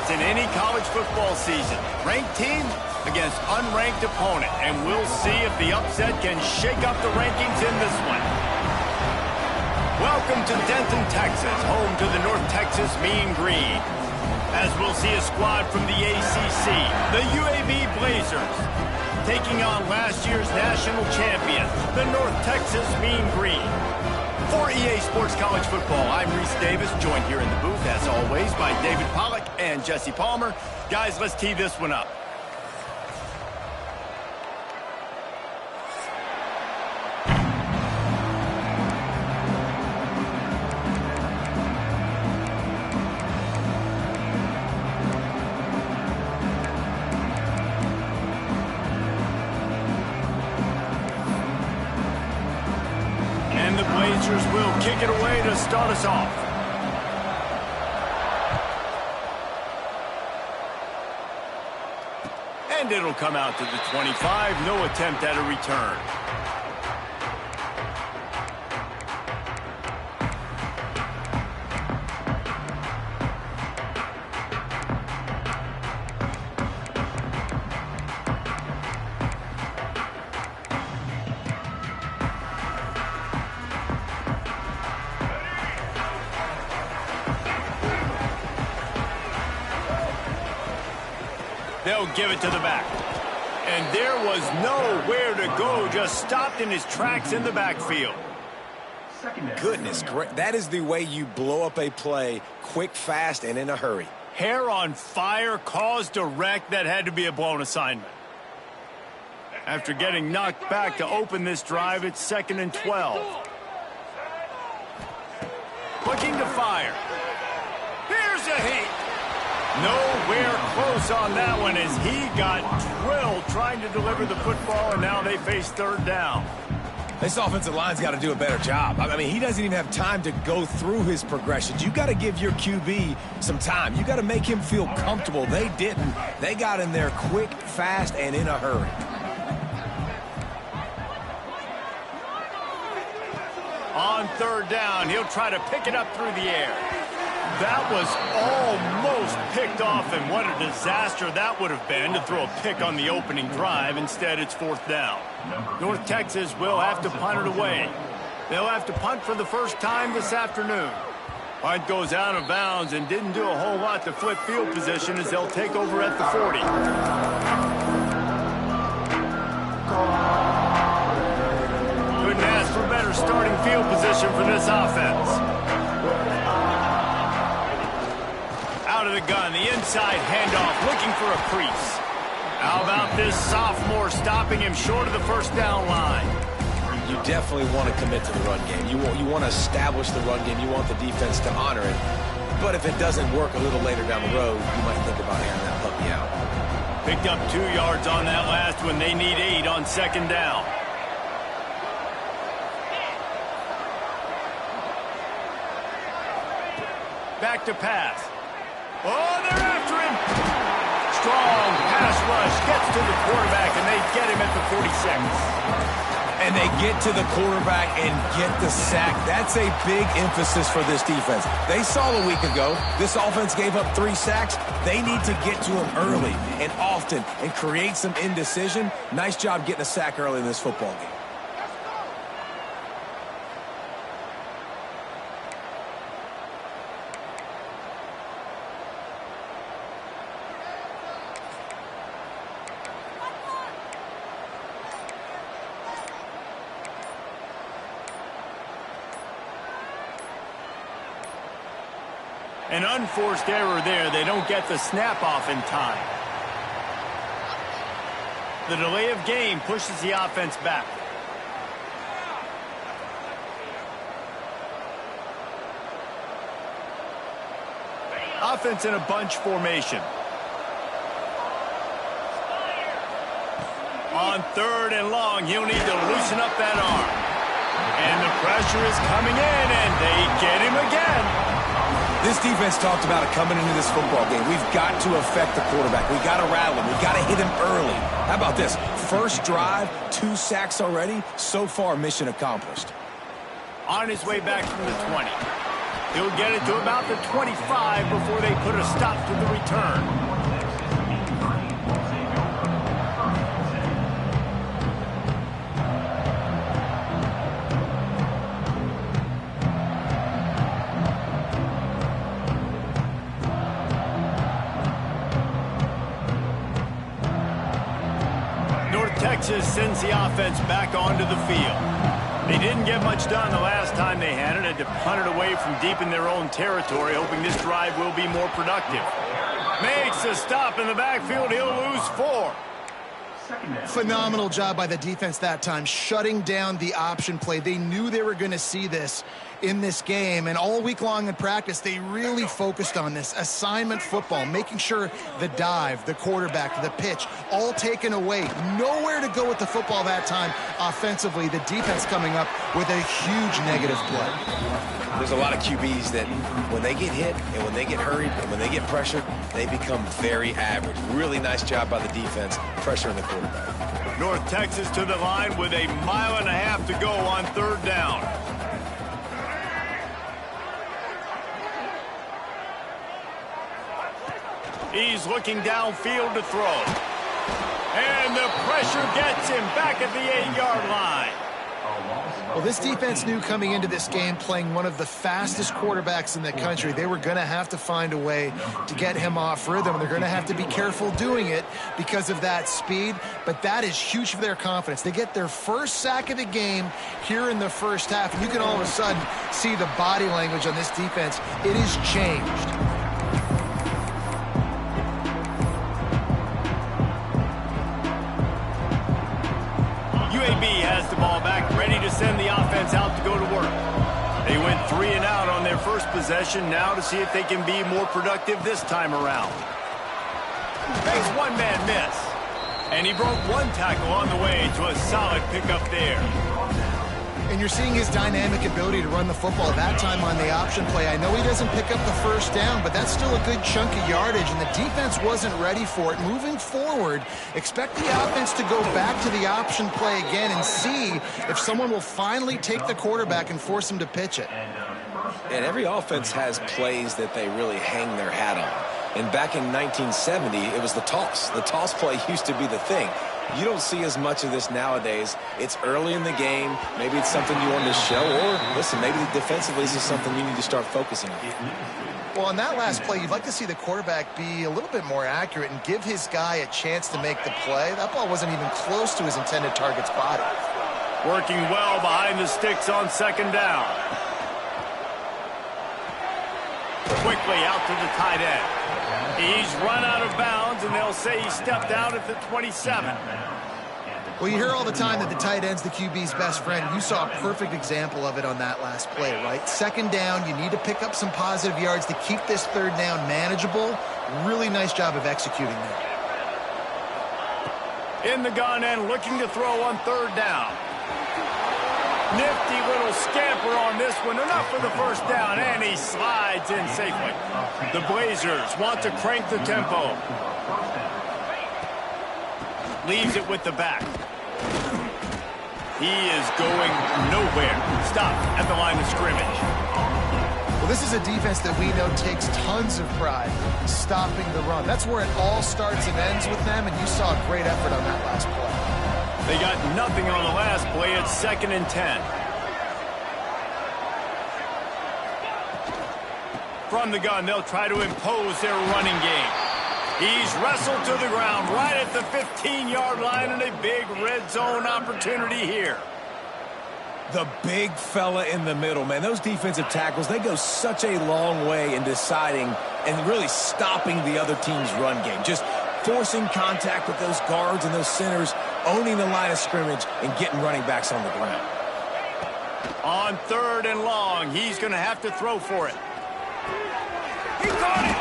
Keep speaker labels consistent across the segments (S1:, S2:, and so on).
S1: in any college football season. Ranked team against unranked opponent, and we'll see if the upset can shake up the rankings in this one. Welcome to Denton, Texas, home to the North Texas Mean Green. As we'll see a squad from the ACC, the UAB Blazers, taking on last year's national champion, the North Texas Mean Green. For EA Sports College Football, I'm Reese Davis, joined here in the booth, as always, by David Pollack and Jesse Palmer. Guys, let's tee this one up. The Blazers will kick it away to start us off. And it'll come out to the 25. No attempt at a return. They'll give it to the back. And there was nowhere to go, just stopped in his tracks in the backfield.
S2: Goodness, that is the way you blow up a play, quick, fast, and in a hurry.
S1: Hair on fire, caused a wreck. That had to be a blown assignment. After getting knocked back to open this drive, it's 2nd and 12. Looking to fire. Here's a heat. Nowhere close on that one as he got drilled trying to deliver the football, and now they face 3rd down.
S2: This offensive line's got to do a better job. I mean, he doesn't even have time to go through his progressions. You got to give your QB some time. You got to make him feel comfortable. They didn't. They got in there quick, fast, and in a hurry.
S1: On 3rd down, he'll try to pick it up through the air. That was almost picked off, and what a disaster that would have been to throw a pick on the opening drive. Instead, it's 4th down. North Texas will have to punt it away. They'll have to punt for the first time this afternoon. Punt goes out of bounds and didn't do a whole lot to flip field position as they'll take over at the 40. Couldn't ask for better starting field position for this offense. Out of the gun, the inside handoff, looking for a crease. How about this sophomore stopping him short of the 1st down line?
S2: You definitely want to commit to the run game. You want to establish the run game. You want the defense to honor it. But if it doesn't work a little later down the road, you might think about airing that puppy out.
S1: Picked up 2 yards on that last one. They need 8 on 2nd down. Back to pass. Oh, they're after him. Strong pass rush gets to the quarterback, and they get him at the 46.
S2: And they get to the quarterback and get the sack. That's a big emphasis for this defense. They saw a week ago, this offense gave up 3 sacks. They need to get to him early and often and create some indecision. Nice job getting a sack early in this football game.
S1: An unforced error there. They don't get the snap off in time. The delay of game pushes the offense back. Offense in a bunch formation. On 3rd and long, he'll need to loosen up that arm. And the pressure is coming in, and they get him again.
S2: This defense talked about it coming into this football game. We've got to affect the quarterback. We've got to rattle him. We've got to hit him early. How about this? First drive, 2 sacks already. So far, mission accomplished.
S1: On his way back from the 20. He'll get it to about the 25 before they put a stop to the return. Texas sends the offense back onto the field. They didn't get much done the last time they had it. Had to punt it away from deep in their own territory, hoping this drive will be more productive. Makes a stop in the backfield. He'll lose 4.
S3: Phenomenal job by the defense that time, shutting down the option play. They knew they were going to see this in this game, and all week long in practice, they really focused on this assignment football, making sure the dive, the quarterback, the pitch, all taken away. Nowhere to go with the football that time offensively. The defense coming up with a huge negative play.
S2: There's a lot of QBs that when they get hit and when they get hurried and when they get pressured, they become very average. Really nice job by the defense, pressuring the quarterback.
S1: North Texas to the line with a 1.5 miles to go on 3rd down. He's looking downfield to throw. And the pressure gets him back at the 8-yard line.
S3: Well, this defense knew coming into this game, playing one of the fastest quarterbacks in the country, they were going to have to find a way to get him off rhythm. They're going to have to be careful doing it because of that speed, but that is huge for their confidence. They get their first sack of the game here in the first half, and you can all of a sudden see the body language on this defense. It is changed.
S1: UAB has the ball back, ready to send the offense out to go to work. They went 3 and out on their first possession, now to see if they can be more productive this time around. Makes one-man miss. And he broke 1 tackle on the way to a solid pickup there.
S3: And you're seeing his dynamic ability to run the football that time on the option play. I know he doesn't pick up the first down, but that's still a good chunk of yardage, and the defense wasn't ready for it. Moving forward, expect the offense to go back to the option play again and see if someone will finally take the quarterback and force him to pitch it.
S2: And every offense has plays that they really hang their hat on. And back in 1970, it was the toss. The toss play used to be the thing. You don't see as much of this nowadays. It's early in the game. Maybe it's something you want to show, or listen, maybe defensively this is something you need to start focusing on.
S3: Well, on that last play, you'd like to see the quarterback be a little bit more accurate and give his guy a chance to make the play. That ball wasn't even close to his intended target's body.
S1: Working well behind the sticks on 2nd down. Quickly out to the tight end. He's run out of bounds, and they'll say he stepped out at the 27.
S3: Well, you hear all the time that the tight end's the QB's best friend. You saw a perfect example of it on that last play, right? 2nd down, you need to pick up some positive yards to keep this 3rd down manageable. Really nice job of executing that.
S1: In the gun and looking to throw on 3rd down. Nifty little scamper on this one. Enough for the first down, and he slides in safely. The Blazers want to crank the tempo. Leaves it with the back. He is going nowhere. Stop at the line of scrimmage.
S3: Well, this is a defense that we know takes tons of pride stopping the run. That's where it all starts and ends with them, and you saw a great effort on that last play.
S1: They got nothing on the last play. It's 2nd and 10. From the gun, they'll try to impose their running game. He's wrestled to the ground right at the 15-yard line, and a big red zone opportunity here.
S2: The big fella in the middle, man. Those defensive tackles, they go such a long way in deciding and really stopping the other team's run game. Just forcing contact with those guards and those centers, owning the line of scrimmage, and getting running backs on the ground.
S1: On 3rd and long, he's going to have to throw for it. He caught it.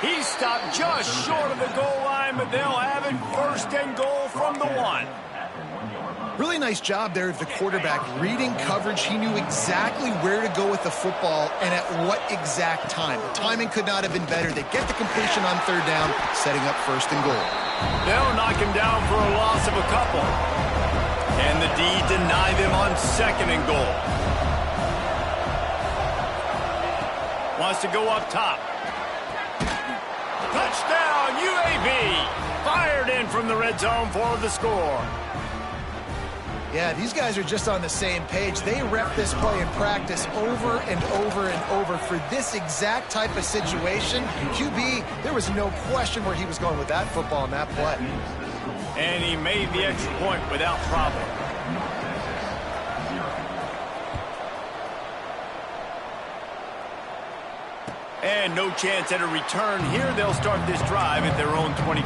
S1: He stopped just short of the goal line, but they'll have it 1st and goal from the 1.
S3: Really nice job there of the quarterback reading coverage. He knew exactly where to go with the football and at what exact time. The timing could not have been better. They get the completion on 3rd down, setting up 1st and goal.
S1: They'll knock him down for a loss of a couple. And the D deny them on 2nd and goal. wants to go up top. Touchdown, UAB. Fired in from the red zone for the score.
S3: Yeah, these guys are just on the same page. They rep this play in practice over and over and over for this exact type of situation. QB, there was no question where he was going with that football in that play.
S1: And he made the extra point without problem. And no chance at a return here. They'll start this drive at their own 25.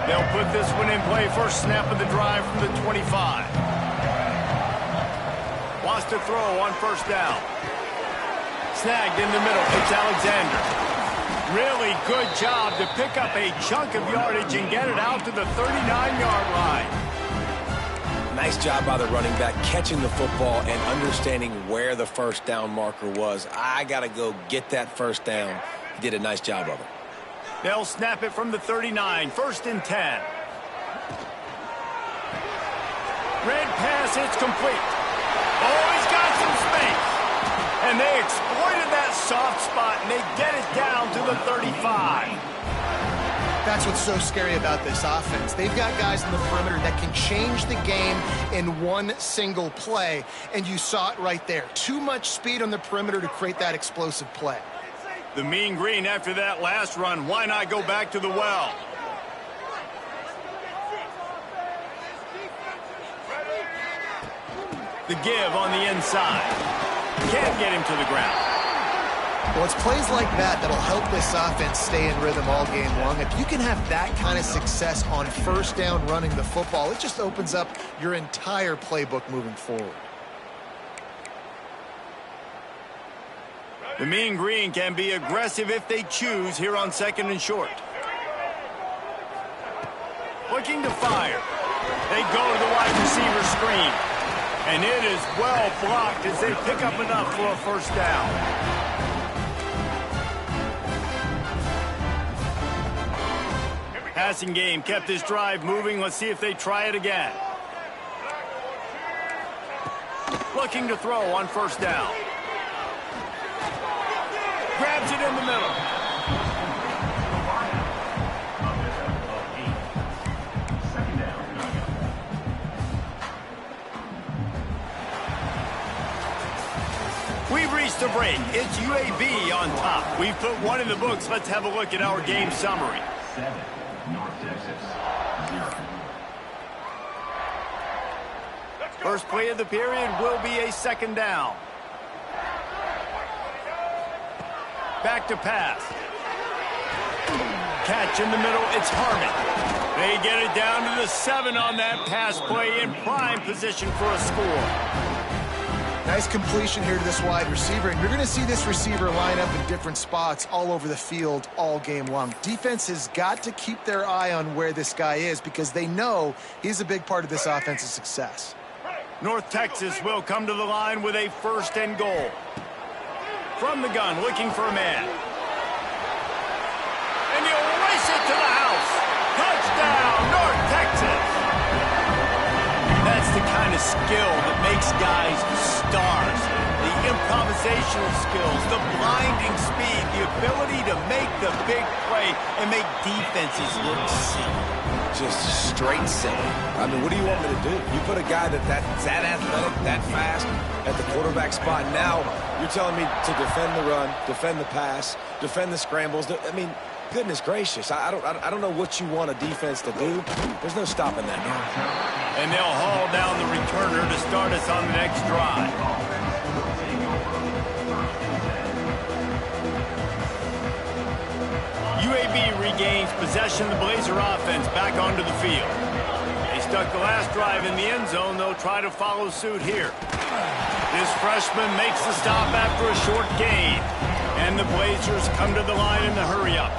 S1: They'll put this one in play. First snap of the drive from the 25. Wants to throw on first down. Snagged in the middle. It's Alexander. Really good job to pick up a chunk of yardage and get it out to the 39-yard line.
S2: Nice job by the running back catching the football and understanding where the first down marker was. I got to go get that first down. He did a nice job of it.
S1: They'll snap it from the 39. First and 10. Red pass, it's complete. Oh, he's got some space. And they exploited that soft spot, and they get it down to the 35.
S3: That's what's so scary about this offense. They've got guys in the perimeter that can change the game in one single play, and you saw it right there. Too much speed on the perimeter to create that explosive play.
S1: The Mean Green after that last run. Why not go back to the well? The give on the inside. Can't get him to the ground.
S3: Well, it's plays like that that'll help this offense stay in rhythm all game long. If you can have that kind of success on first down running the football, it just opens up your entire playbook moving forward.
S1: The Mean Green can be aggressive if they choose here on second and short. Looking to fire. They go to the wide receiver screen. And it is well blocked as they pick up enough for a first down. Passing game kept this drive moving. Let's see if they try it again. Looking to throw on first down. Grabs it in the middle. We've reached a break. It's UAB on top. We've put one in the books. Let's have a look at our game summary. First play of the period will be a second down. Back to pass. Catch in the middle, it's Harmon. They get it down to the 7 on that pass play in prime position for a score.
S3: Nice completion here to this wide receiver, and you're going to see this receiver line up in different spots all over the field all game long. Defense has got to keep their eye on where this guy is because they know he's a big part of this offense's success.
S1: North Texas will come to the line with a first and goal. From the gun, looking for a man. And he'll race it to the house. Touchdown, North Texas. That's the kind of skill that makes guys stars. The improvisational skills, the blinding speed, the ability to make the big play and make defenses look silly.
S2: Just straight silly. I mean, what do you want me to do? You put a guy that's that athletic, that fast at the quarterback spot. Now you're telling me to defend the run, defend the pass, defend the scrambles. I mean, goodness gracious. I don't know what you want a defense to do. There's no stopping that now.
S1: And they'll haul down the returner to start us on the next drive. UAB regains possession of the Blazer offense back onto the field. They stuck the last drive in the end zone. They'll try to follow suit here. This freshman makes the stop after a short gain. And the Blazers come to the line in the hurry-up.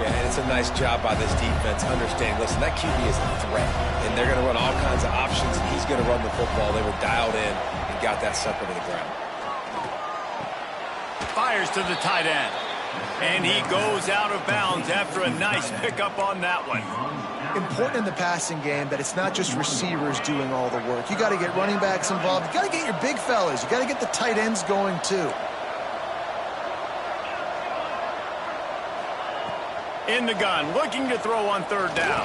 S2: Yeah, and it's a nice job by this defense. Understand, listen, that QB is a threat. And they're going to run all kinds of options, and he's going to run the football. They were dialed in and got that sucker to the ground.
S1: Fires to the tight end. And he goes out of bounds after a nice pickup on that one.
S3: important in the passing game that it's not just receivers doing all the work. You got to get running backs involved. You got to get your big fellas. You got to get the tight ends going too.
S1: In the gun, looking to throw on third down.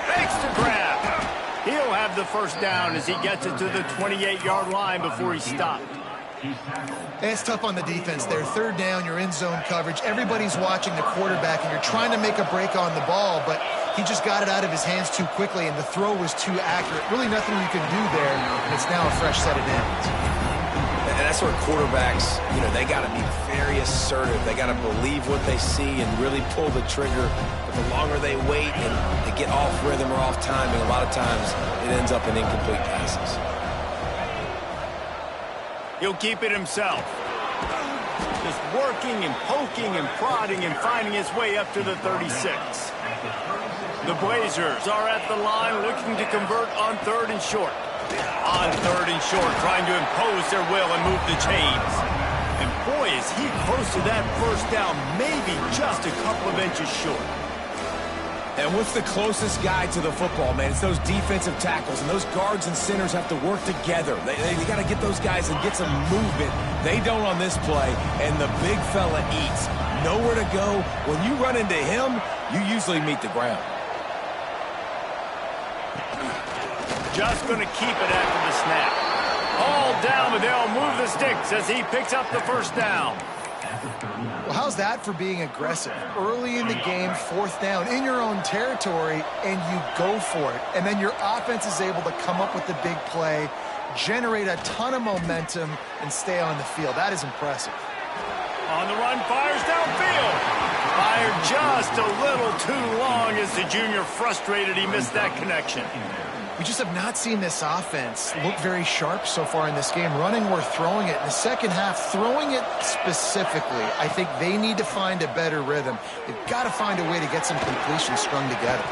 S1: Fakes to grab. He'll have the first down as he gets it to the 28-yard line before he's stopped.
S3: And it's tough on the defense there. Third down, you're in zone coverage. Everybody's watching the quarterback, and you're trying to make a break on the ball, but he just got it out of his hands too quickly, and the throw was too accurate. Really nothing you can do there, and it's now a fresh set of downs.
S2: And that's where quarterbacks, they got to be very assertive. They got to believe what they see and really pull the trigger. But the longer they wait and they get off rhythm or off timing, a lot of times it ends up in incomplete passes.
S1: He'll keep it himself. Just working and poking and prodding and finding his way up to the 36. The Blazers are at the line looking to convert on third and short. On third and short, trying to impose their will and move the chains. And boy, is he close to that first down, maybe just a couple of inches short.
S2: And what's the closest guy to the football, man? It's those defensive tackles, and those guards and centers have to work together. They got to get those guys and get some movement. They don't on this play, and the big fella eats. Nowhere to go. When you run into him, you usually meet the ground.
S1: Just going to keep it after the snap. All down, but they'll move the sticks as he picks up the first down.
S3: Well, how's that for being aggressive? Early in the game, fourth down, in your own territory, and you go for it. And then your offense is able to come up with the big play, generate a ton of momentum, and stay on the field. That is impressive.
S1: On the run, fires downfield. Fired just a little too long as the junior frustrated he missed that connection.
S3: We just have not seen this offense look very sharp so far in this game. Running or throwing it. In the second half, throwing it specifically, I think they need to find a better rhythm. They've got to find a way to get some completions strung together.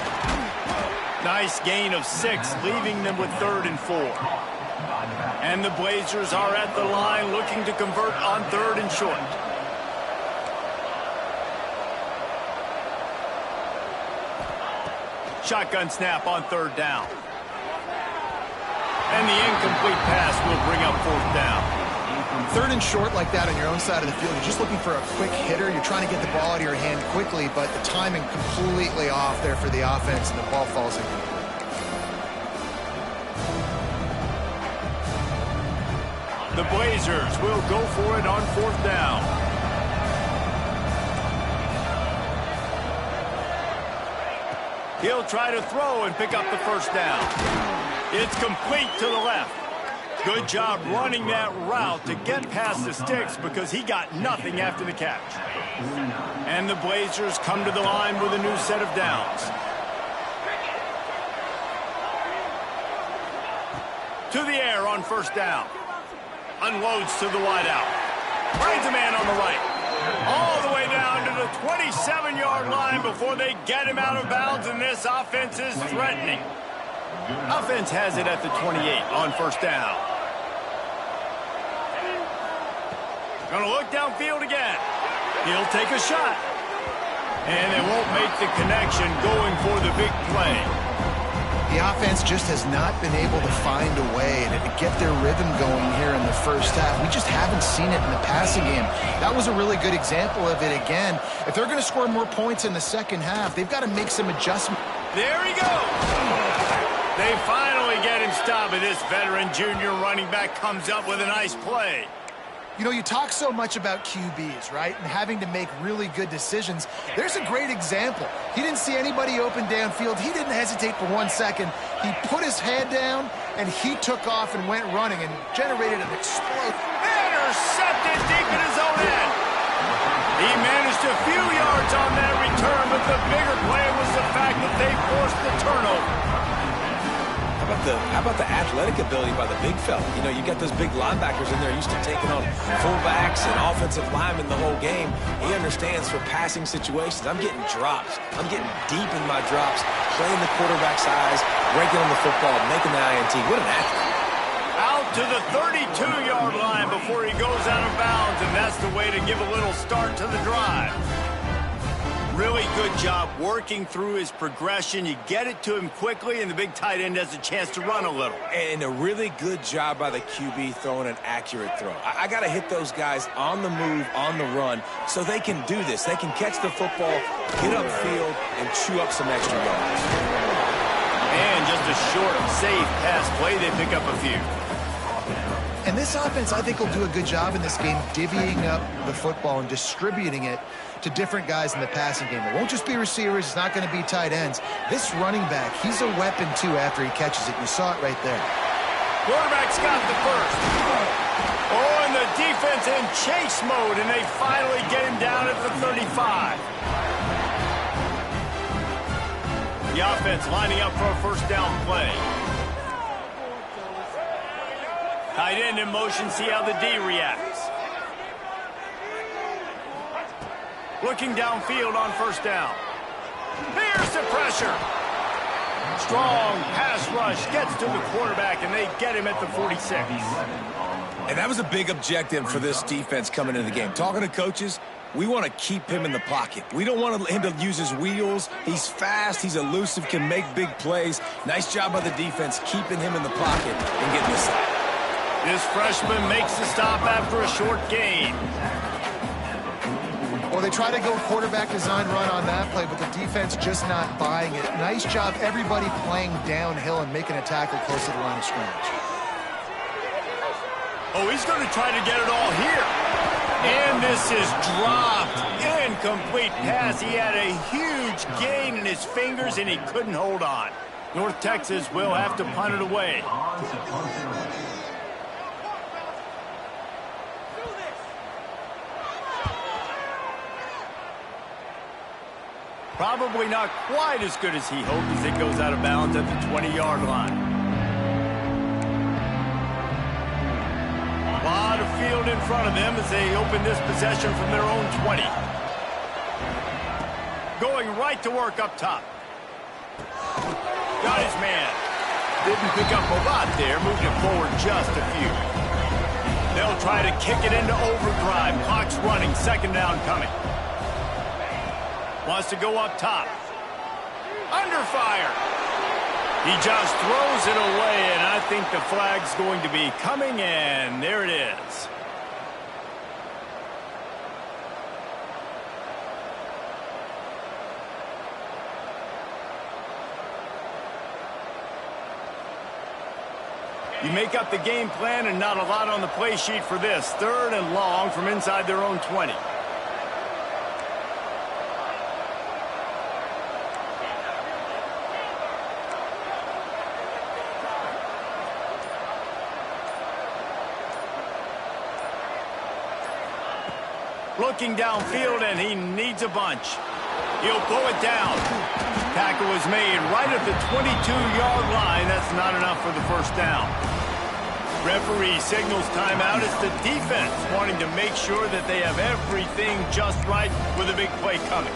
S1: Nice gain of 6, leaving them with 3rd and 4. And the Blazers are at the line looking to convert on 3rd and short. Shotgun snap on 3rd down. And the incomplete pass will bring up 4th down.
S3: 3rd and short like that on your own side of the field. You're just looking for a quick hitter. You're trying to get the ball out of your hand quickly, but the timing completely off there for the offense, and the ball falls in.
S1: The Blazers will go for it on 4th down. He'll try to throw and pick up the first down. It's complete to the left. Good job running that route to get past the sticks because he got nothing after the catch. And the Blazers come to the line with a new set of downs. To the air on 1st down. Unloads to the wideout. Finds a man on the right. All the way down to the 27-yard line before they get him out of bounds, and this offense is threatening. Offense has it at the 28 on 1st down. Gonna look downfield again. He'll take a shot. And they won't make the connection going for the big play.
S3: The offense just has not been able to find a way to get their rhythm going here in the first half. We just haven't seen it in the passing game. That was a really good example of it again. If they're going to score more points in the second half, they've got to make some adjustments.
S1: There he goes. They finally get him stopped, and this veteran junior running back comes up with a nice play.
S3: You know, you talk so much about QBs, right, and having to make really good decisions. There's a great example. He didn't see anybody open downfield. He didn't hesitate for 1 second. He put his head down, and he took off and went running and generated an explosion.
S1: Intercepted deep in his own end. He managed a few yards on that return, but the bigger play was the fact that they forced the turnover.
S2: How about the athletic ability by the big fella? You know, you got those big linebackers in there used to taking on fullbacks and offensive linemen the whole game. He understands for passing situations. I'm getting drops. I'm getting deep in my drops, playing the quarterback's eyes, breaking on the football, making the INT. What an athlete.
S1: Out to the 32-yard line before he goes out of bounds, and that's the way to give a little start to the drive. Really good job working through his progression. You get it to him quickly, and the big tight end has a chance to run a little.
S2: And a really good job by the QB throwing an accurate throw. I got to hit those guys on the move, on the run, so they can do this. They can catch the football, get upfield, and chew up some extra yards.
S1: And just a short, safe pass play, they pick up a few.
S3: And this offense, I think, will do a good job in this game divvying up the football and distributing it to different guys in the passing game. It won't just be receivers. It's not going to be tight ends. This running back, he's a weapon, too, after he catches it. You saw it right there.
S1: Quarterback's got the first. Oh, and the defense in chase mode, and they finally get him down at the 35. The offense lining up for a first down play. Tight end in motion, see how the D reacts. Looking downfield on first down. Here's the pressure. Strong pass rush gets to the quarterback, and they get him at the 46.
S2: And that was a big objective for this defense coming into the game. Talking to coaches, we want to keep him in the pocket. We don't want him to use his wheels. He's fast, he's elusive, can make big plays. Nice job by the defense keeping him in the pocket and getting the sack.
S1: This freshman makes the stop after a short gain.
S3: Well, they try to go quarterback design run on that play, but the defense just not buying it. Nice job, everybody playing downhill and making a tackle close to the line of scrimmage.
S1: Oh, he's going to try to get it all here. And this is dropped. Incomplete pass. He had a huge gain in his fingers, and he couldn't hold on. North Texas will have to punt it away. Probably not quite as good as he hoped as it goes out of bounds at the 20-yard line. A lot of field in front of them as they open this possession from their own 20. Going right to work up top. Got his man. Didn't pick up a lot there, moved it forward just a few. They'll try to kick it into overdrive. Clock's running, second down coming. Wants to go up top. Under fire. He just throws it away, and I think the flag's going to be coming, and there it is. You make up the game plan, and not a lot on the play sheet for this. Third and long from inside their own 20. Looking downfield, and he needs a bunch. He'll pull it down. Tackle was made right at the 22-yard line. That's not enough for the first down. Referee signals timeout. It's the defense wanting to make sure that they have everything just right with a big play coming.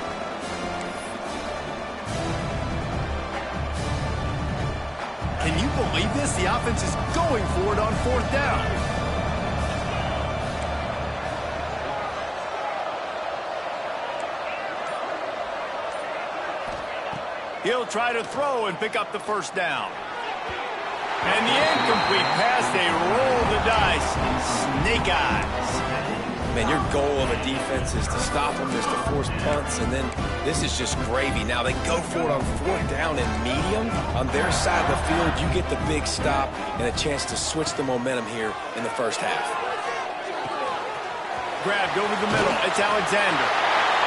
S1: Can you believe this? The offense is going for it on fourth down. He'll try to throw and pick up the first down. And the incomplete pass, they roll the dice. Snake eyes.
S2: Man, your goal of a defense is to stop them, is to force punts, and then this is just gravy. Now they go for it on fourth down and medium. On their side of the field, you get the big stop and a chance to switch the momentum here in the first half.
S1: Grabbed over the middle. It's Alexander.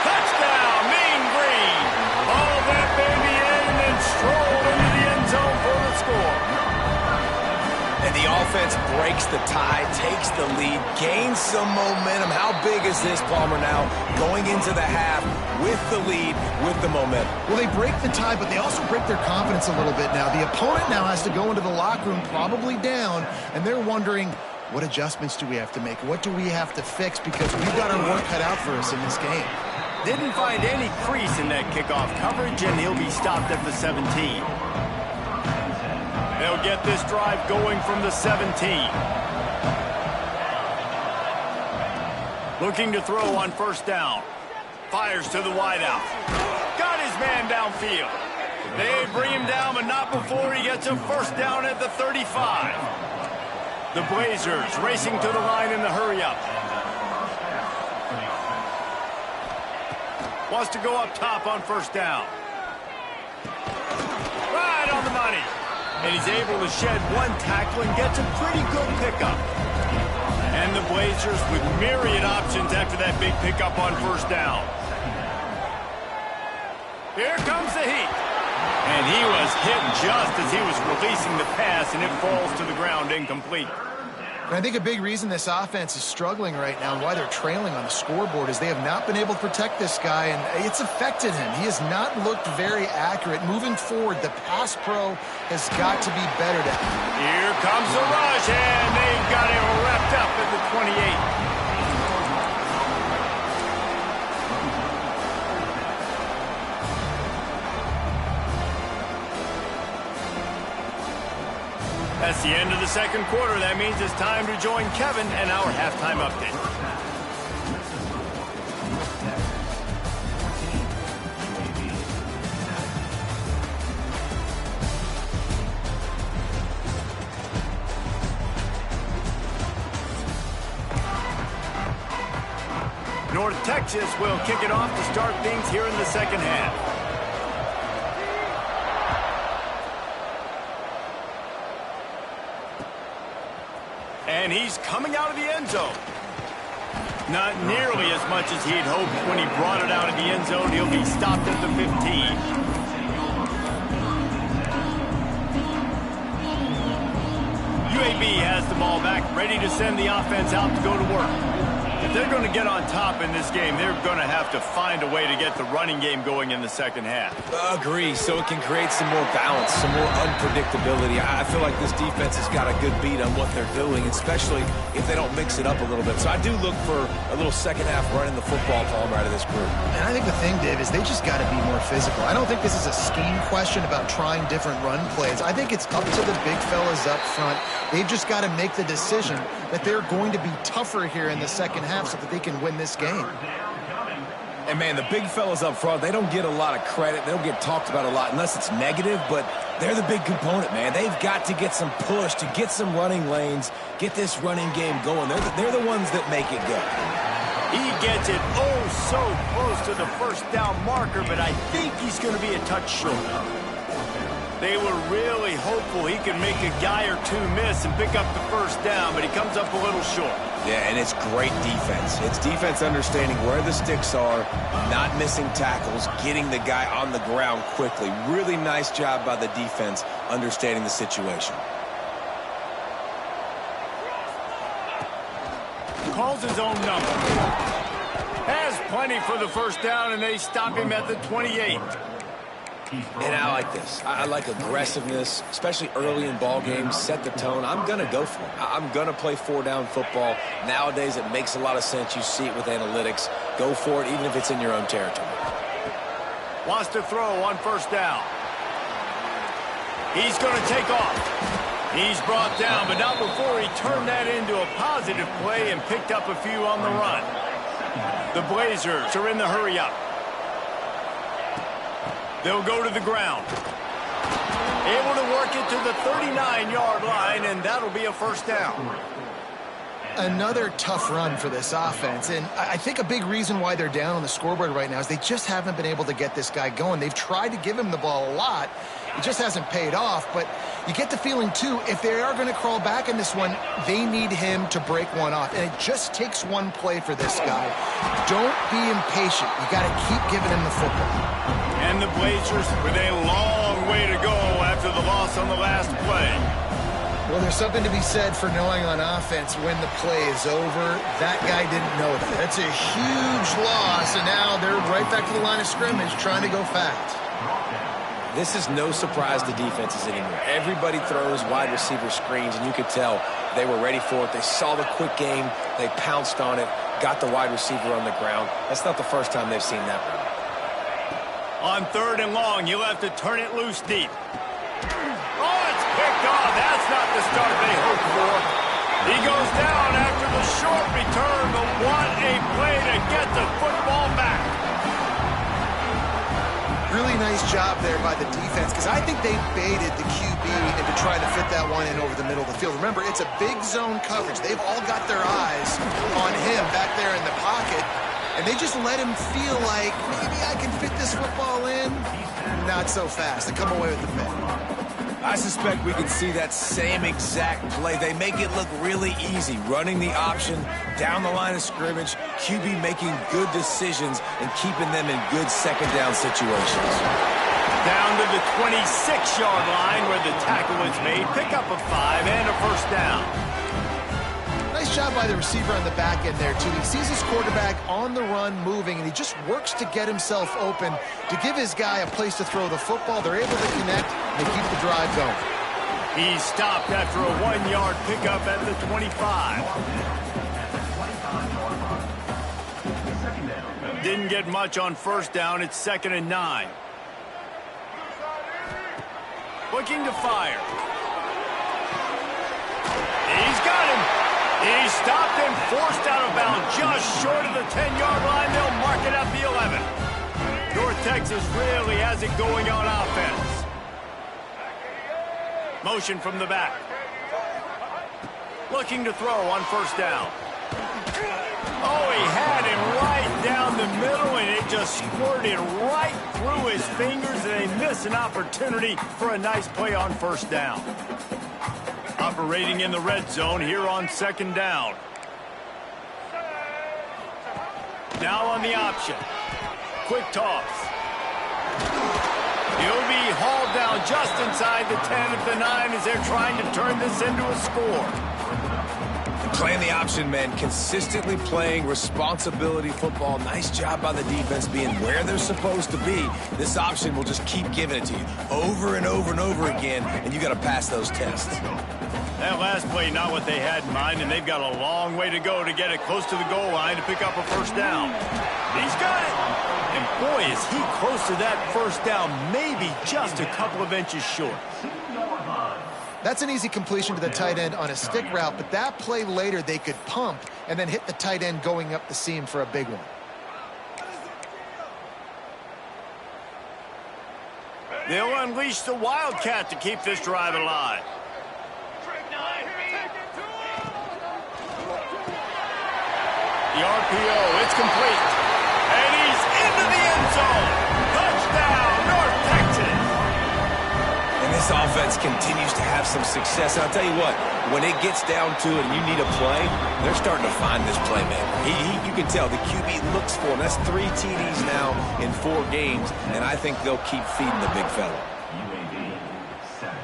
S1: Touchdown, Mean Green. All that baby in and then stroll into the end zone for the score.
S2: And the offense breaks the tie, takes the lead, gains some momentum. How big is this, Palmer, now going into the half with the lead, with the momentum?
S3: Well, they break the tie, but they also break their confidence a little bit now. The opponent now has to go into the locker room probably down, and they're wondering, what adjustments do we have to make? What do we have to fix? Because we've got our work cut out for us in this game.
S1: Didn't find any crease in that kickoff coverage, and he'll be stopped at the 17. They'll get this drive going from the 17. Looking to throw on first down. fires to the wideout. Got his man downfield. They bring him down, but not before he gets a first down at the 35. The Blazers racing to the line in the hurry-up. Wants to go up top on first down. Right on the money. And he's able to shed one tackle and gets a pretty good pickup. And the Blazers with myriad options after that big pickup on first down. Here comes the heat. And he was hit just as he was releasing the pass, and it falls to the ground incomplete.
S3: And I think a big reason this offense is struggling right now and why they're trailing on the scoreboard is they have not been able to protect this guy, and it's affected him. He has not looked very accurate. Moving forward, the pass pro has got to be better.
S1: Here comes the rush, and they've got it wrapped up at the 28. That's the end of the second quarter. That means it's time to join Kevin and our halftime update. North Texas will kick it off to start things here in the second half. And he's coming out of the end zone. Not nearly as much as he'd hoped when he brought it out of the end zone. He'll be stopped at the 15. UAB has the ball back, ready to send the offense out to go to work. If they're going to get on top in this game, they're going to have to find a way to get the running game going in the second half.
S2: Agree, so it can create some more balance, some more unpredictability. I feel like this defense has got a good beat on what they're doing, especially if they don't mix it up a little bit. So I do look for a little second half running the football ball out of this group.
S3: And I think the thing, Dave, is they just got to be more physical. I don't think this is a scheme question about trying different run plays. I think it's up to the big fellas up front. They've just got to make the decision that they're going to be tougher here in the second half so that they can win this game.
S2: And, man, the big fellas up front, they don't get a lot of credit. They don't get talked about a lot unless it's negative, but they're the big component, man. They've got to get some push, to get some running lanes, get this running game going. They're the ones that make it go.
S1: He gets it so close to the first down marker, but I think he's going to be a touch short. They were really hopeful he could make a guy or two miss and pick up the first down, but he comes up a little short.
S2: Yeah, and it's great defense. It's defense understanding where the sticks are, not missing tackles, getting the guy on the ground quickly. Really nice job by the defense understanding the situation.
S1: Calls his own number. Has plenty for the first down, and they stop him at the 28.
S2: And I like this. I like aggressiveness, especially early in ball games. Set the tone. I'm going to go for it. I'm going to play four-down football. Nowadays, it makes a lot of sense. You see it with analytics. Go for it, even if it's in your own territory.
S1: Wants to throw on first down. He's going to take off. He's brought down, but not before he turned that into a positive play and picked up a few on the run. The Blazers are in the hurry-up. They'll go to the ground. Able to work it to the 39-yard line, and that'll be a first down.
S3: Another tough run for this offense, and I think a big reason why they're down on the scoreboard right now is they just haven't been able to get this guy going. They've tried to give him the ball a lot. It just hasn't paid off, but you get the feeling, too, if they are going to crawl back in this one, they need him to break one off, and it just takes one play for this guy. Don't be impatient. You got to keep giving him the football.
S1: And the Blazers with a long way to go after the loss on the last play.
S3: Well, there's something to be said for knowing on offense when the play is over. That guy didn't know that. That's a huge loss, and now they're right back to the line of scrimmage trying to go fast.
S2: This is no surprise to defenses anymore. Everybody throws wide receiver screens, and you could tell they were ready for it. They saw the quick game. They pounced on it, got the wide receiver on the ground. That's not the first time they've seen that run.
S1: On third and long, you'll have to turn it loose deep. Oh, it's picked off. That's not the start they hoped for. He goes down after the short return, but what a play to get the football back.
S3: Really nice job there by the defense, because I think they baited the QB into trying to fit that one in over the middle of the field. Remember, it's a big zone coverage. They've all got their eyes on him back there in the pocket, and they just let him feel like, maybe I can fit this football in. Not so fast. They come away with the pick.
S2: I suspect we could see that same exact play. They make it look really easy, running the option down the line of scrimmage, QB making good decisions and keeping them in good second down situations.
S1: Down to the 26-yard line where the tackle is made. Pick up a 5 and a first down.
S3: Nice job by the receiver on the back end there, too. He sees his quarterback on the run moving, and he just works to get himself open to give his guy a place to throw the football. They're able to connect and keep the drive going.
S1: He stopped after a 1-yard pickup at the 25. Didn't get much on first down. It's 2nd and 9. Looking to fire. He's got him. He stopped and forced out of bounds just short of the 10-yard line. They'll mark it at the 11. North Texas really has it going on offense. Motion from the back. Looking to throw on first down. Oh, he had him right down the middle, and it just squirted right through his fingers, and they miss an opportunity for a nice play on first down. Operating in the red zone here on 2nd down. Now on the option. Quick toss. He'll be hauled down just inside the 10 at the 9 as they're trying to turn this into a score.
S2: Playing the option, man, consistently playing responsibility football. Nice job by the defense being where they're supposed to be. This option will just keep giving it to you over and over and over again, and you got to pass those tests.
S1: That last play, not what they had in mind, and they've got a long way to go to get it close to the goal line to pick up a first down. He's got it. And boy, is he close to that first down, maybe just a couple of inches short.
S3: That's an easy completion to the tight end on a stick route, but that play later they could pump and then hit the tight end going up the seam for a big one.
S1: They'll unleash the Wildcat to keep this drive alive. The RPO, it's complete. And he's into the end zone. Touchdown, North Texas.
S2: And this offense continues to have some success. And I'll tell you what, when it gets down to it and you need a play, they're starting to find this playmaker. You can tell the QB looks for him. That's 3 TDs now in 4 games, and I think they'll keep feeding the big fella.
S4: UAB 7.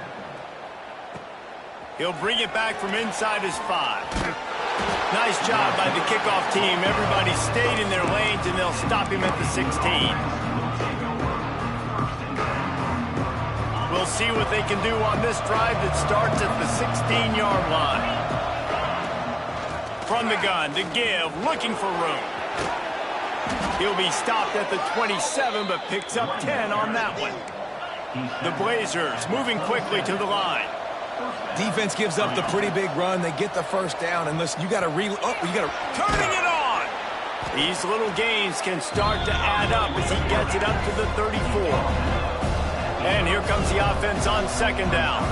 S1: He'll bring it back from inside his 5. Nice job by the kickoff team. Everybody stayed in their lanes, and they'll stop him at the 16. We'll see what they can do on this drive that starts at the 16-yard line. From the gun to give, looking for room. He'll be stopped at the 27, but picks up 10 on that one. The Blazers moving quickly to the line.
S2: Defense gives up the pretty big run. They get the first down, and listen, you got to turning
S1: it on. These little gains can start to add up as he gets it up to the 34. And here comes the offense on 2nd down.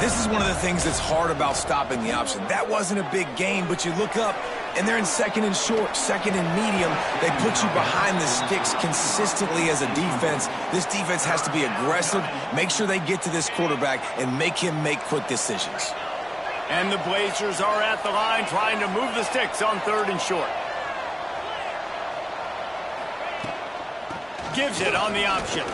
S2: This is one of the things that's hard about stopping the option. That wasn't a big gain, but you look up, and they're in 2nd and short, 2nd and medium. They put you behind the sticks consistently as a defense. This defense has to be aggressive, make sure they get to this quarterback, and make him make quick decisions.
S1: And the Blazers are at the line trying to move the sticks on 3rd and short. Gives it on the option.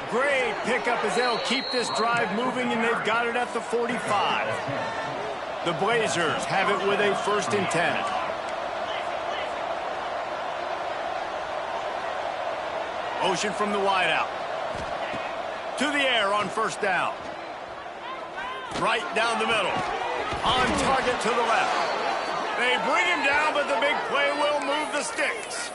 S1: Great pickup as they'll keep this drive moving, and they've got it at the 45. The Blazers have it with a 1st and 10. Motion from the wideout. To the air on first down. Right down the middle. On target to the left. They bring him down, but the big play will move the sticks.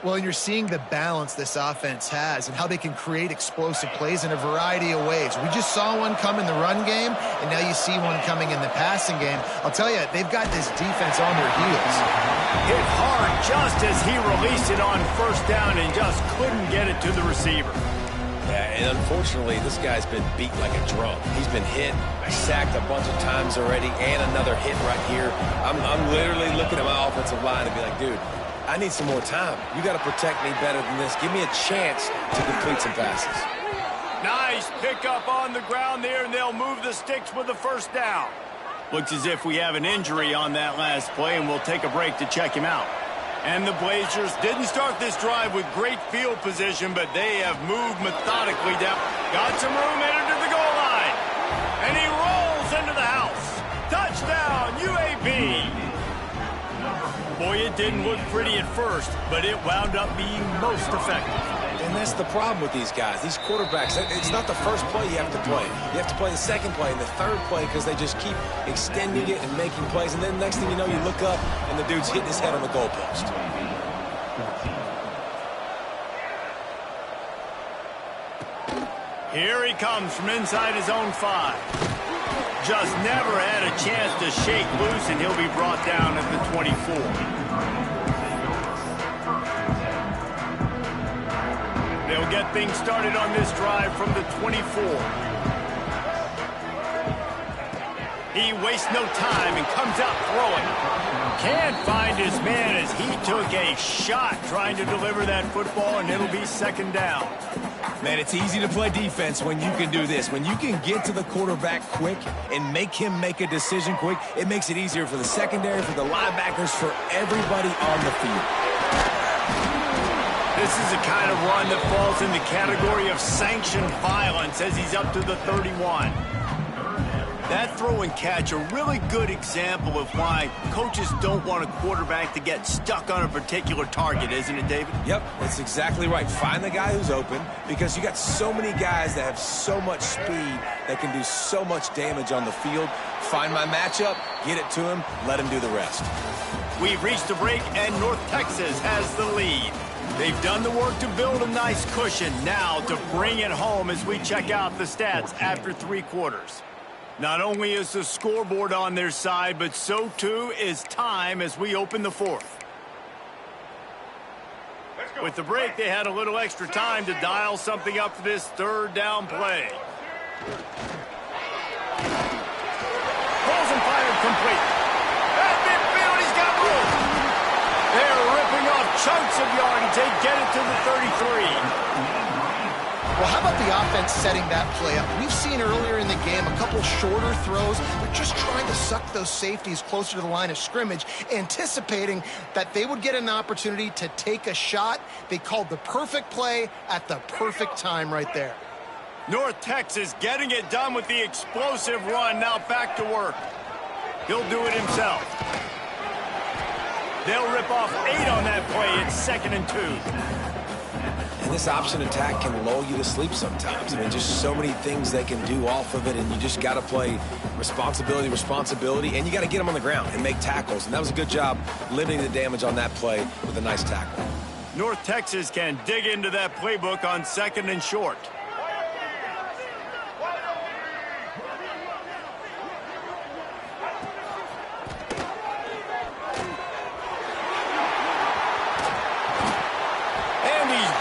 S3: Well, and you're seeing the balance this offense has and how they can create explosive plays in a variety of ways. We just saw one come in the run game, and now you see one coming in the passing game. I'll tell you, they've got this defense on their heels.
S1: Hit hard just as he released it on first down and just couldn't get it to the receiver.
S2: Yeah, and unfortunately, this guy's been beat like a drum. He's been hit, sacked a bunch of times already, and another hit right here. I'm literally looking at my offensive line and be like, dude, I need some more time. You got to protect me better than this. Give me a chance to complete some passes.
S1: Nice pickup on the ground there, and they'll move the sticks with the first down. Looks as if we have an injury on that last play, and we'll take a break to check him out. And the Blazers didn't start this drive with great field position, but they have moved methodically down. Got some room headed to the goal line. And he rolls into the house. Touchdown, UAB. Boy, it didn't look pretty at first, but it wound up being most effective.
S2: And that's the problem with these guys, these quarterbacks. It's not the first play you have to play. You have to play the second play and the third play because they just keep extending it and making plays. And then next thing you know, you look up and the dude's hitting his head on the goalpost.
S1: Here he comes from inside his own 5. Just never had a chance to shake loose, and he'll be brought down at the 24. They'll get things started on this drive from the 24. He wastes no time and comes out throwing. Can't find his man as he took a shot trying to deliver that football, and it'll be second down.
S2: Man, it's easy to play defense when you can do this. When you can get to the quarterback quick and make him make a decision quick, it makes it easier for the secondary, for the linebackers, for everybody on the field.
S1: This is the kind of run that falls in the category of sanctioned violence as he's up to the 31. That throw and catch, a really good example of why coaches don't want a quarterback to get stuck on a particular target, isn't it, David?
S2: Yep, that's exactly right. Find the guy who's open because you got so many guys that have so much speed that can do so much damage on the field. Find my matchup, get it to him, let him do the rest.
S1: We've reached a break, and North Texas has the lead. They've done the work to build a nice cushion. Now to bring it home as we check out the stats after 3 quarters. Not only is the scoreboard on their side, but so too is time as we open the 4th. With the break, they had a little extra time to dial something up for this third down play. Balls and fired complete. At midfield, he's got room. They're ripping off chunks of yardage. They get it to the 33.
S3: Well, how about the offense setting that play up? We've seen earlier in the game a couple shorter throws. They're just trying to suck those safeties closer to the line of scrimmage, anticipating that they would get an opportunity to take a shot. They called the perfect play at the perfect time right there.
S1: North Texas getting it done with the explosive run. Now back to work. He'll do it himself. They'll rip off 8 on that play. It's 2nd and 2.
S2: And this option attack can lull you to sleep sometimes. I mean, just so many things they can do off of it, and you just got to play responsibility, and you got to get them on the ground and make tackles. And that was a good job limiting the damage on that play with a nice tackle.
S1: North Texas can dig into that playbook on 2nd and short.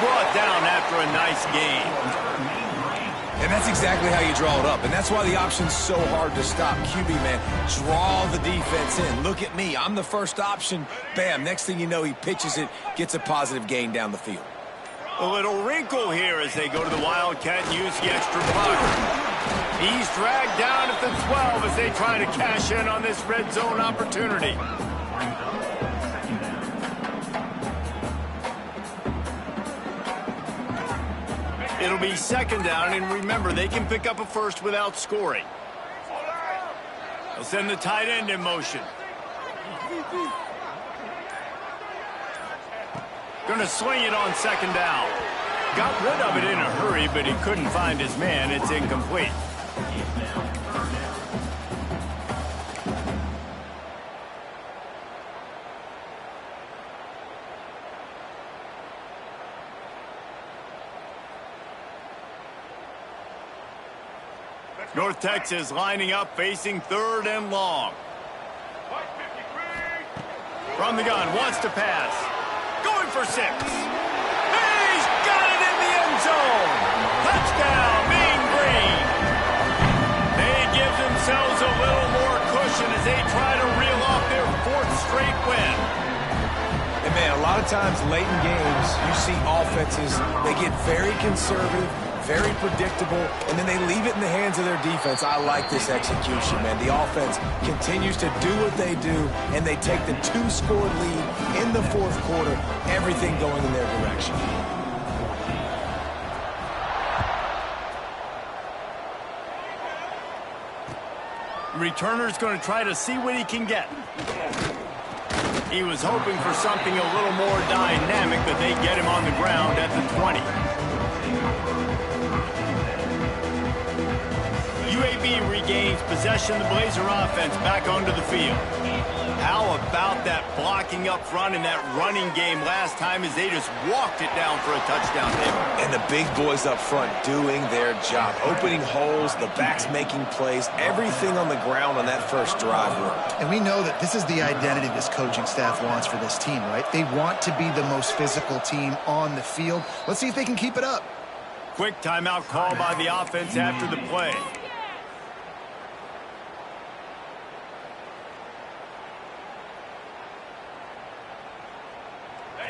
S1: Brought down after a nice game.
S2: And that's exactly how you draw it up. And that's why the option's so hard to stop. QB, man, draw the defense in. Look at me. I'm the first option. Bam. Next thing you know, he pitches it, gets a positive gain down the field.
S1: A little wrinkle here as they go to the Wildcat and use the extra blocker. He's dragged down at the 12 as they try to cash in on this red zone opportunity. It'll be 2nd down, and remember, they can pick up a first without scoring. They'll send the tight end in motion. Gonna swing it on 2nd down. Got rid of it in a hurry, but he couldn't find his man. It's incomplete. North Texas lining up, facing 3rd and long. From the gun, wants to pass. Going for 6. He's got it in the end zone. Touchdown, Mean Green. They give themselves a little more cushion as they try to reel off their 4th straight win.
S2: And man, a lot of times late in games, you see offenses, they get very conservative, very predictable, and then they leave it in the hands of their defense. I like this execution, man. The offense continues to do what they do, and they take the 2-score lead in the 4th quarter, everything going in their direction.
S1: Returner's going to try to see what he can get. He was hoping for something a little more dynamic, but they get him on the ground at the 20. UAB regains possession of the Blazer offense back onto the field. How about that blocking up front in that running game last time as they just walked it down for a touchdown, David?
S2: And the big boys up front doing their job, opening holes, the backs making plays, everything on the ground on that first drive worked.
S3: And we know that this is the identity this coaching staff wants for this team, right? They want to be the most physical team on the field. Let's see if they can keep it up.
S1: Quick timeout call by the offense after the play.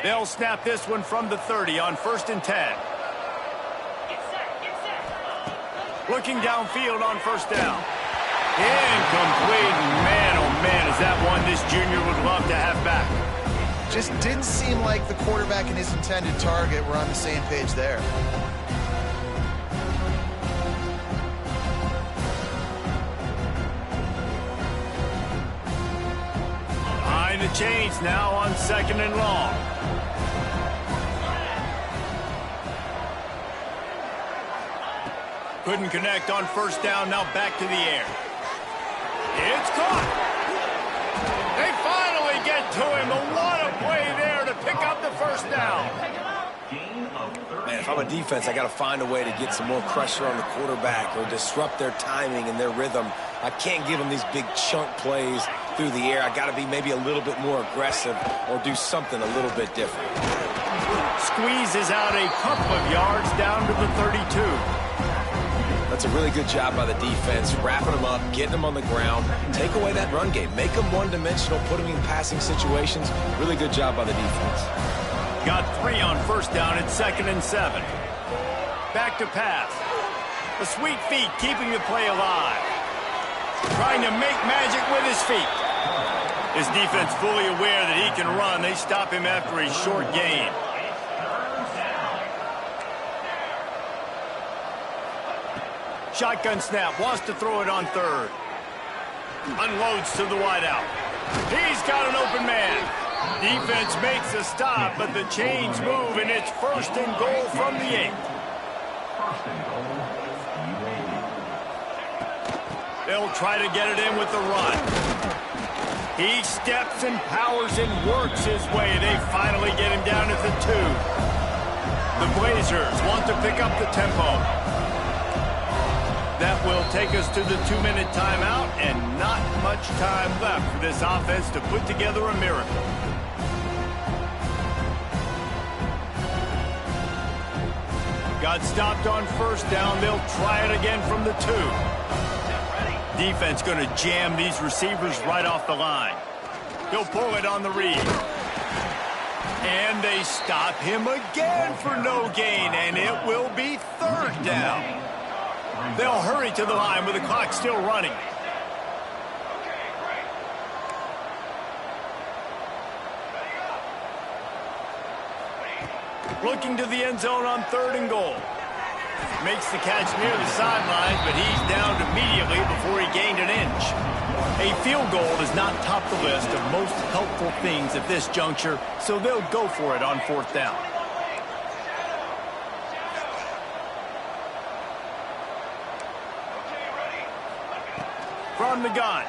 S1: They'll snap this one from the 30 on 1st and 10. Looking downfield on 1st down. Incomplete. Man, oh man, is that one this junior would love to have back.
S3: Just didn't seem like the quarterback and his intended target were on the same page there.
S1: Behind the chains now on 2nd and long. Couldn't connect on 1st down, now back to the air. It's caught. They finally get to him, but what a play there to pick up the 1st down.
S2: Man, if I'm a defense, I got to find a way to get some more pressure on the quarterback or disrupt their timing and their rhythm. I can't give them these big chunk plays through the air. I got to be maybe a little bit more aggressive or do something a little bit different.
S1: Squeezes out a couple of yards down to the 32.
S2: That's a really good job by the defense, wrapping them up, getting them on the ground, take away that run game, make them one-dimensional, put them in passing situations. Really good job by the defense.
S1: Got 3 on 1st down at 2nd and 7. Back to pass. The sweet feet keeping the play alive. Trying to make magic with his feet. His defense fully aware that he can run. They stop him after a short gain. Shotgun snap, wants to throw it on 3rd. Unloads to the wideout. He's got an open man. Defense makes a stop, but the chains move, and it's 1st and goal from the 8. They'll try to get it in with the run. He steps and powers and works his way. They finally get him down at the 2. The Blazers want to pick up the tempo. That will take us to the 2-minute timeout, and not much time left for this offense to put together a miracle. Got stopped on 1st down. They'll try it again from the 2. Defense going to jam these receivers right off the line. He'll pull it on the read. And they stop him again for no gain, and it will be 3rd down. They'll hurry to the line with the clock still running. Looking to the end zone on 3rd and goal. Makes the catch near the sidelines, but he's downed immediately before he gained an inch. A field goal does not top the list of most helpful things at this juncture, so they'll go for it on 4th down. From the gun.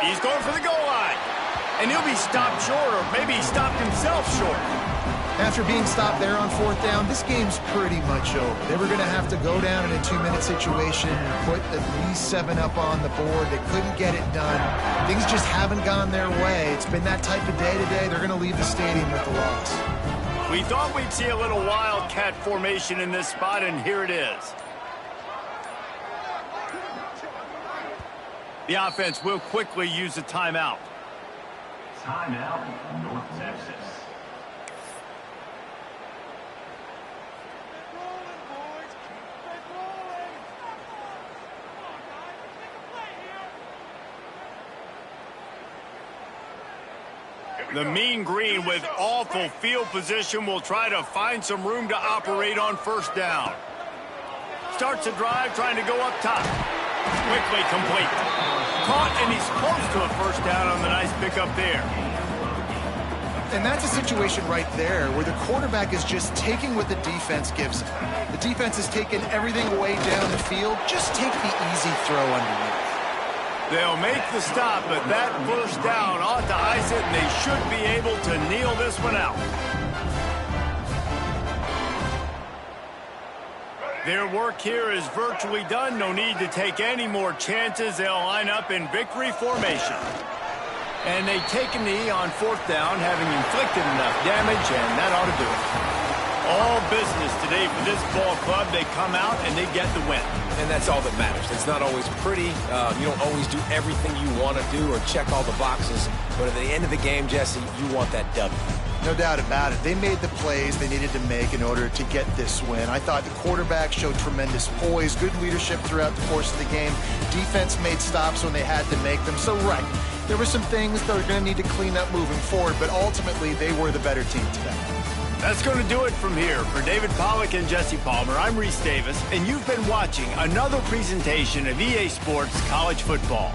S1: He's going for the goal line. And he'll be stopped short, or maybe he stopped himself short.
S3: After being stopped there on 4th down, this game's pretty much over. They were going to have to go down in a 2-minute situation and put at least 7 up on the board. They couldn't get it done. Things just haven't gone their way. It's been that type of day today. They're going to leave the stadium with the loss.
S1: We thought we'd see a little wildcat formation in this spot, and here it is. The offense will quickly use a timeout.
S4: Timeout, North Texas.
S1: The Mean Green with awful field position will try to find some room to operate on 1st down. Starts a drive trying to go up top. Quickly complete. Caught, and he's close to a 1st down on the nice pickup there.
S3: And that's a situation right there where the quarterback is just taking what the defense gives him. The defense is taking everything away down the field. Just take the easy throw underneath.
S1: They'll make the stop, but that 1st down ought to ice it, and they should be able to kneel this one out. Their work here is virtually done. No need to take any more chances. They'll line up in victory formation. And they take a knee on 4th down, having inflicted enough damage, and that ought to do it. All business today for this ball club. They come out and they get the win.
S2: And that's all that matters. It's not always pretty. You don't always do everything you want to do or check all the boxes. But at the end of the game, Jesse, you want that W.
S3: No doubt about it. They made the plays they needed to make in order to get this win. I thought the quarterback showed tremendous poise, good leadership throughout the course of the game. Defense made stops when they had to make them. So, right, there were some things they're going to need to clean up moving forward, but ultimately they were the better team today.
S1: That's going to do it from here. For David Pollack and Jesse Palmer, I'm Reese Davis, and you've been watching another presentation of EA Sports College Football.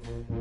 S3: game.